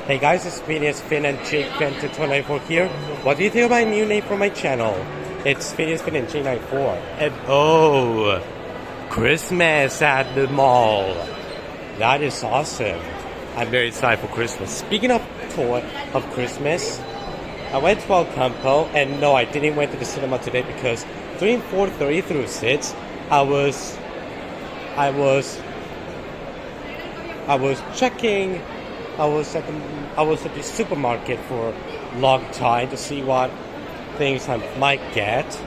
Hey guys, it's Phineas Finn and Jake Finn to 294 here. What do you think of my new name for my channel? It's Phineas Finn and J94. And oh, Christmas at the mall. That is awesome. I'm very excited for Christmas. Speaking of Christmas, I went to El Campo, and no, I didn't went to the cinema today because during 4:30 through 6, I was checking. I was at the supermarket for a long time to see what things I might get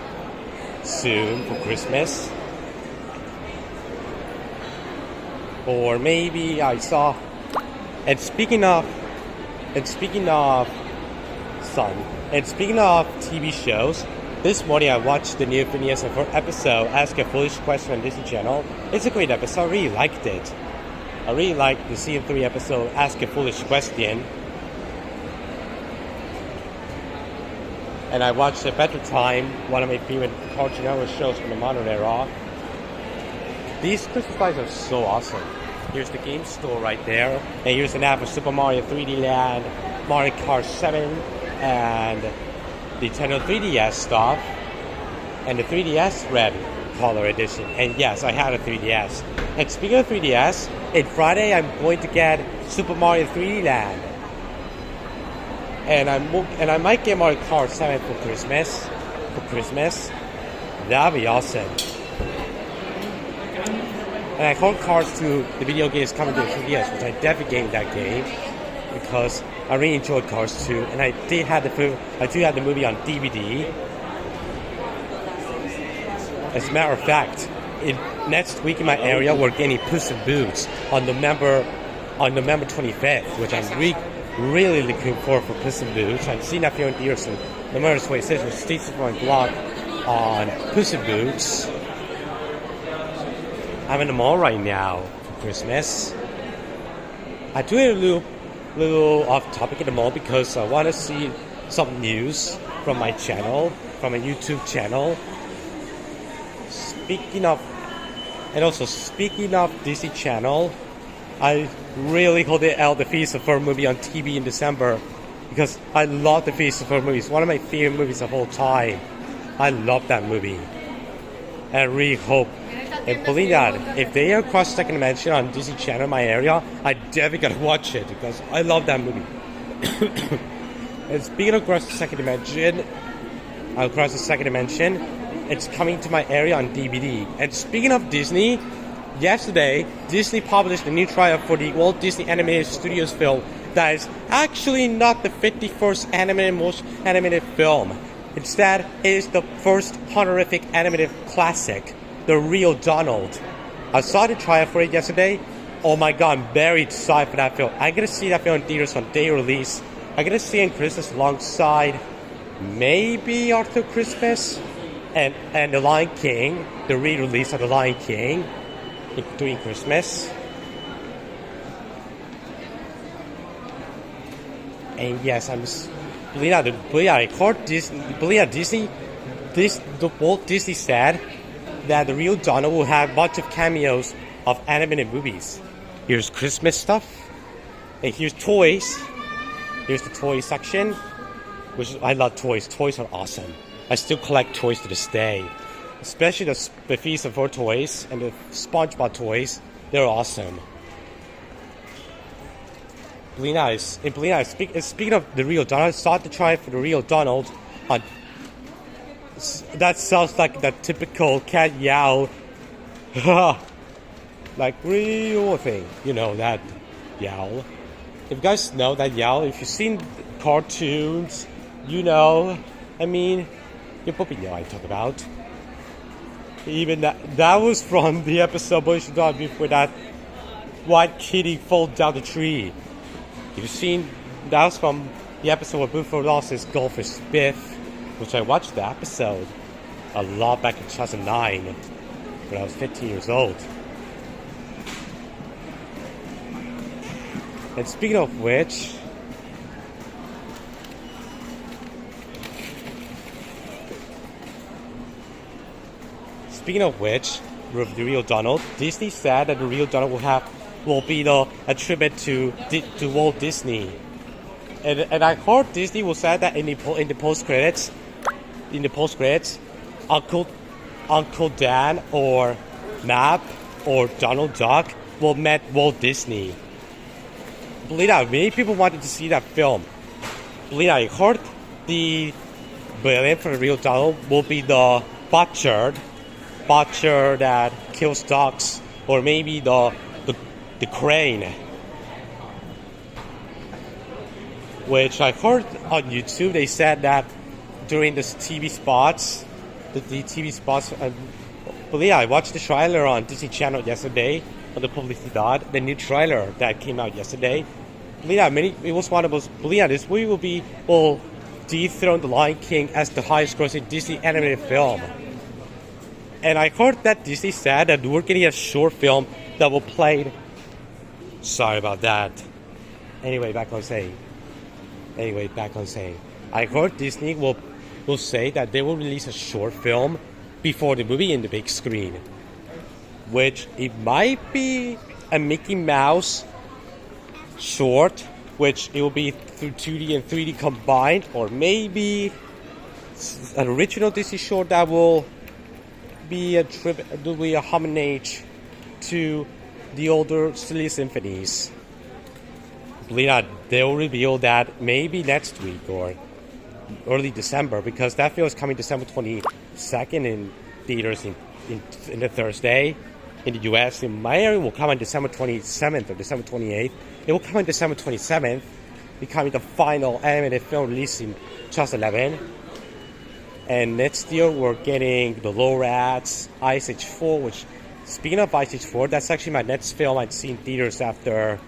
soon for Christmas. Or maybe I saw. And speaking of TV shows, this morning I watched the new Phineas and Ferb episode, Ask a Foolish Question on Disney Channel. It's a great episode. I really liked it. I really liked the season 3 episode, Ask a Foolish Question. And I watched Adventure Time, one of my favorite Cartoon Network shows from the modern era. These Christmas lights are so awesome. Here's the game store right there. And here's an ad for Super Mario 3D Land, Mario Kart 7, and the Nintendo 3DS stuff, and the 3DS Red Color Edition. And yes, I had a 3DS. And speaking of 3DS, on Friday I'm going to get Super Mario 3D Land. And I might get Mario Kart 7 for Christmas. That'd be awesome. And I heard Cars 2, the video game, is coming to the 3DS, which I definitely gamed that game because I really enjoyed Cars 2, and I do have the movie on DVD. As a matter of fact, next week in my area, we're getting Puss in Boots on November 25th, which I'm really looking forward for Puss in Boots. I've seen that film in theaters on November 26th with Stacey from my blog on Puss in Boots. I'm in the mall right now for Christmas. I do a little off topic in the mall because I want to see some news from my channel, from my YouTube channel. Speaking of Disney Channel, I really hope they out the Phineas and Ferb movie on TV in December because I love the Phineas and Ferb movie. It's one of my favorite movies of all time. I love that movie. And I really hope and believe that if they are across second dimension on Disney Channel in my area, I definitely gotta watch it because I love that movie. And speaking of across the second dimension, it's coming to my area on DVD. And speaking of Disney, yesterday Disney published a new trailer for the Walt Disney Animated Studios film that is actually not the 51st animated film. Instead, it is the first honorific animated classic, The Real Donald. I saw the trailer for it yesterday. Oh my god, I'm very excited for that film. I'm gonna see that film in theaters on day release. I'm gonna see it in Christmas alongside maybe Arthur Christmas and The Lion King, the re-release of The Lion King during Christmas. And yes, Walt Disney said that The Real Donald will have a bunch of cameos of animated movies. Here's Christmas stuff, and here's toys. Here's the toy section, which I love toys. Toys are awesome. I still collect toys to this day, especially the Phineas and Ferb toys and the SpongeBob toys. They're awesome. Speaking of The Real Donald, I saw the trailer for The Real Donald on. That sounds like the typical cat yowl, like real thing. You know that yowl. If you guys know that yowl, if you've seen cartoons, you know. I mean, you probably know what I talk about. Even that was from the episode Bush Dog before that white kitty fall down the tree. If you've seen, that was from the episode where Buford lost his goldfish Biff, which I watched the episode a lot back in 2009 when I was 15 years old. And speaking of which, with The Real Donald, Disney said that The Real Donald will be a tribute to Walt Disney. And I heard Disney will say that in the post credits, Uncle Dan or Map or Donald Duck will meet Walt Disney. Believe that, many people wanted to see that film. Believe that, I heard the villain for the real Donald will be the butcher that kills ducks, or maybe the crane. Which I heard on YouTube, they said that during the TV spots, I watched the trailer on Disney Channel yesterday, on the Publicidad, the new trailer that came out yesterday. It was one of those, this movie will dethrone The Lion King as the highest grossing Disney animated film. And I heard that Disney said that we're getting a short film that will play. Sorry about that. Anyway, back on saying. I heard Disney will say that they will release a short film before the movie in the big screen. Which it might be a Mickey Mouse short, which it will be through 2D and 3D combined, or maybe an original Disney short that will be a homage to the older Silly Symphonies. Believe that they'll reveal that maybe next week or early December, because that film is coming December 22nd in theaters in the Thursday. In the US, in my area, will come on December 27th or December 28th. It will come on December 27th, becoming the final animated film released in 2011. And next year, we're getting The Lorads, Ice Age 4, which, speaking of Ice Age 4, that's actually my next film I'd see in theaters after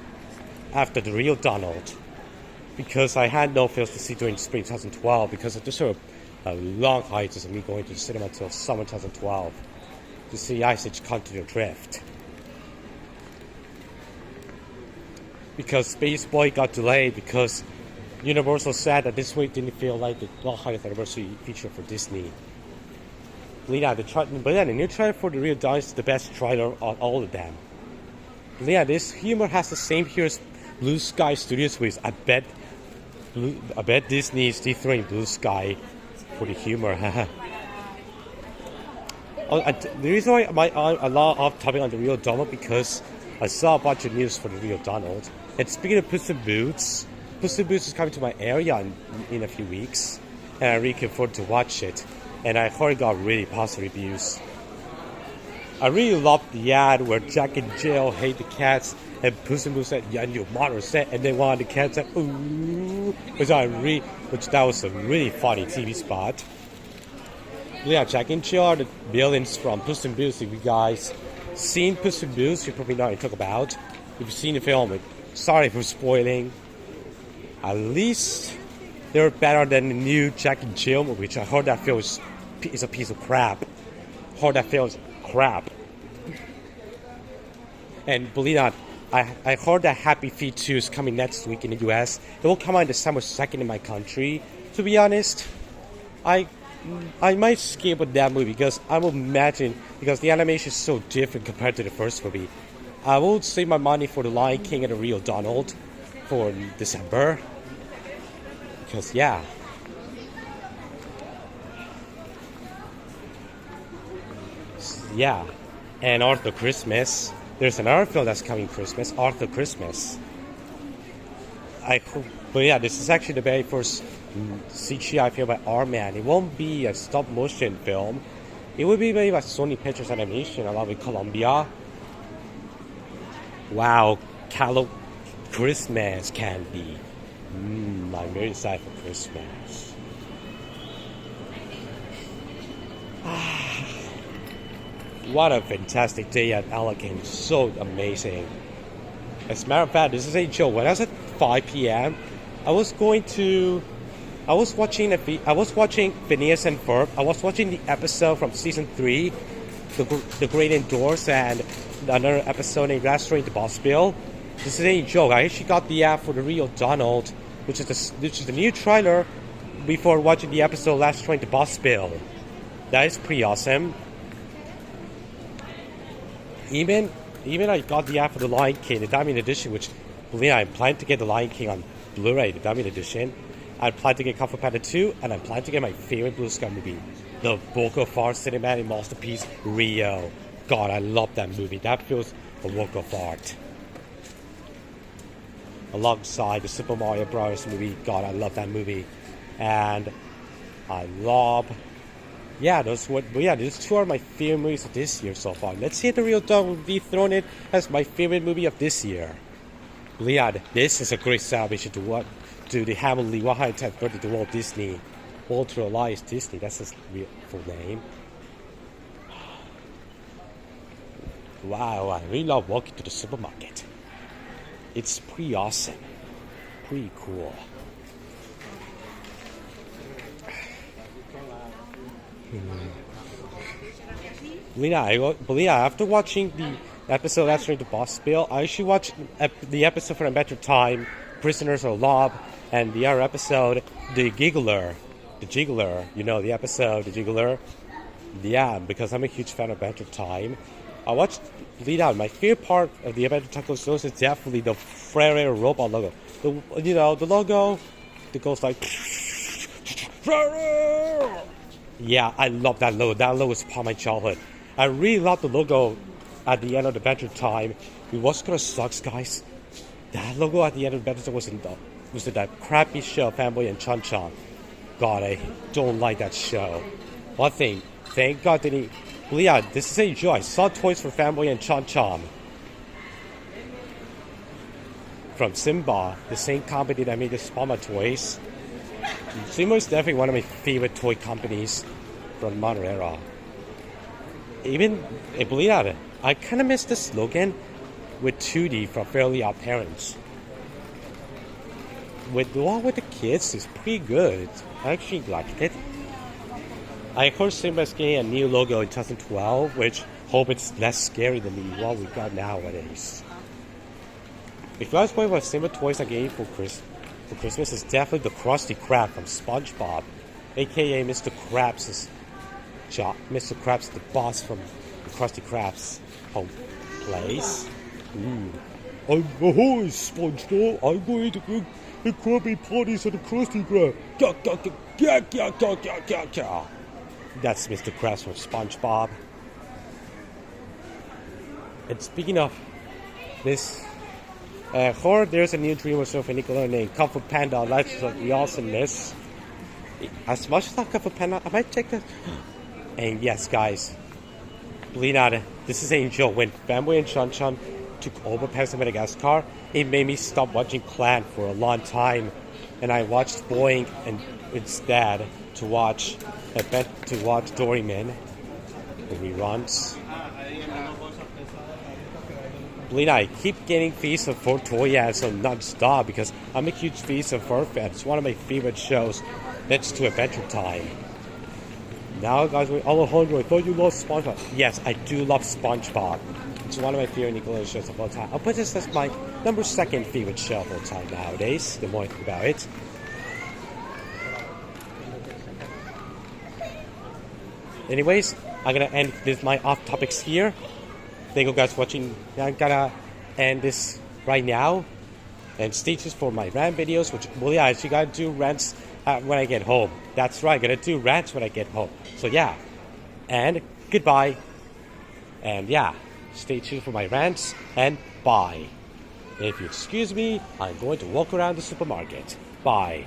The Real Donald. Because I had no films to see during spring 2012, because it's just sort of a long hiatus of me going to the cinema until summer 2012 to see Ice Age Continental Drift. Because Space Boy got delayed because Universal said that this week didn't feel like the 100th anniversary feature for Disney. The new trailer for The Real Donald is the best trailer on all of them. This humor has the same here as Blue Sky Studios, which I bet Disney is dethroning Blue Sky for the humor. The reason why I love Offtopic on The Real Donald, because I saw a bunch of news for The Real Donald. And speaking of Puss in Boots is coming to my area in a few weeks, and I really look forward to watch it. And I heard it got really positive reviews. I really loved the ad where Jack and Jill hate the cats, and Puss in Boots said, "Yeah, your mother said," and then one of the cats said, "Ooh," which that was a really funny TV spot. Jack and Jill are the villains from Puss in Boots. If you guys seen Puss in Boots, you probably know what I talk about. If you've seen the film, sorry for spoiling. At least they're better than the new Jack and Jill movie, which I heard that film is a piece of crap. And believe it or not, I heard that Happy Feet 2 is coming next week in the US. It will come on December 2nd in my country. To be honest, I might skip with that movie because I will imagine, because the animation is so different compared to the first movie. I will save my money for The Lion King and The Real Donald for December. Because, yeah. Yeah. And Arthur Christmas. There's another film that's coming Christmas, Arthur Christmas. But yeah, this is actually the very first CGI film by R-Man. It won't be a stop-motion film. It will be made by Sony Pictures Animation along with Columbia. Wow, Christmas candy. I'm very excited for Christmas. What a fantastic day at Elegant. So amazing. As a matter of fact, this is a joke. When I was at 5 p.m., I was watching Phineas and Ferb. I was watching the episode from season 3, The Great Indoors, and another episode named Last Train to Bossville. This is a joke. I actually got the app for The Real Donald, which is the new trailer, before watching the episode Last Train to Bossville. That is pretty awesome. Even I got the app for The Lion King, the Diamond Edition, which, believe me, I plan to get The Lion King on Blu-ray, the Diamond Edition. I plan to get Kung Fu Panda 2, and I plan to get my favorite Blue Sky movie, the work of art cinematic masterpiece, Rio. God, I love that movie. That feels a work of art. Alongside the Super Mario Bros. Movie, God, I love that movie. And I love... these two are my favorite movies of this year so far. Let's see if the real dog will be thrown in as my favorite movie of this year. This is a great celebration to the Heavenly 110th birthday to Walt Disney. Walter Elias Disney, that's his real full name. Wow, I really love walking to the supermarket. It's pretty awesome. Pretty cool. After watching the episode answering the boss bill, I actually watched the episode for Adventure Time, Prisoners of Lob, and the other episode, The Giggler. The Jiggler, the episode, The Jiggler. Yeah, because I'm a huge fan of Adventure Time. I watched my favorite part of the Adventure Time episode is definitely the Frere robot logo. The logo that goes like... Yeah, I love that logo. That logo is part of my childhood. I really love the logo at the end of Adventure Time. What's gonna suck, guys? That logo at the end of Adventure Time was in that crappy show, Fanboy and Chun Chun. God, I don't like that show. One thing, thank God that this is a joy. I saw toys for Fanboy and Chun Chun from Simba, the same company that made the Spama toys. Simba is definitely one of my favorite toy companies from the modern era. I kind of miss the slogan with 2D from Fairly Odd Parents. With the kids, it's pretty good. I actually liked it. I heard Simba's getting a new logo in 2012, which hope it's less scary than what we got nowadays. If you guys wonder what Simba toys are getting for Christmas, is definitely the Krusty Krab from SpongeBob, aka Mr. Krabs' job. Mr. Krabs, the boss from the Krusty Krab's home place. Ahoy, SpongeBob! I'm going to cook the Krabby Patties at the Krusty Krab. That's Mr. Krabs from SpongeBob. And speaking of this there's a new dream show for Nickelodeon named Kung Fu Panda. That's the awesomeness. As much as I love Kung Fu Panda, I might check that. And yes, guys, believe it or not, this is Angel. When Fanboy and Chun Chun took over Paris and Madagascar, it made me stop watching Clan for a long time, and I watched Boeing and instead to watch Doryman, the reruns. I keep getting feeds of for toy ads on non-stop because I'm a huge feeds of Fur fan. It's one of my favorite shows next to Adventure Time. Now, guys, Alejandro, I thought you loved SpongeBob. Yes, I do love SpongeBob. It's one of my favorite Nickelodeon shows of all time. I'll put this as my number 2 favorite show of all time nowadays, the more I think about it. Anyways, I'm gonna end my off topics here. Thank you guys for watching. I'm gonna end this right now. And stay tuned for my rant videos, which I actually gotta do rants when I get home. That's right, gonna do rants when I get home. So yeah. And goodbye. And yeah, stay tuned for my rants and bye. If you excuse me, I'm going to walk around the supermarket. Bye.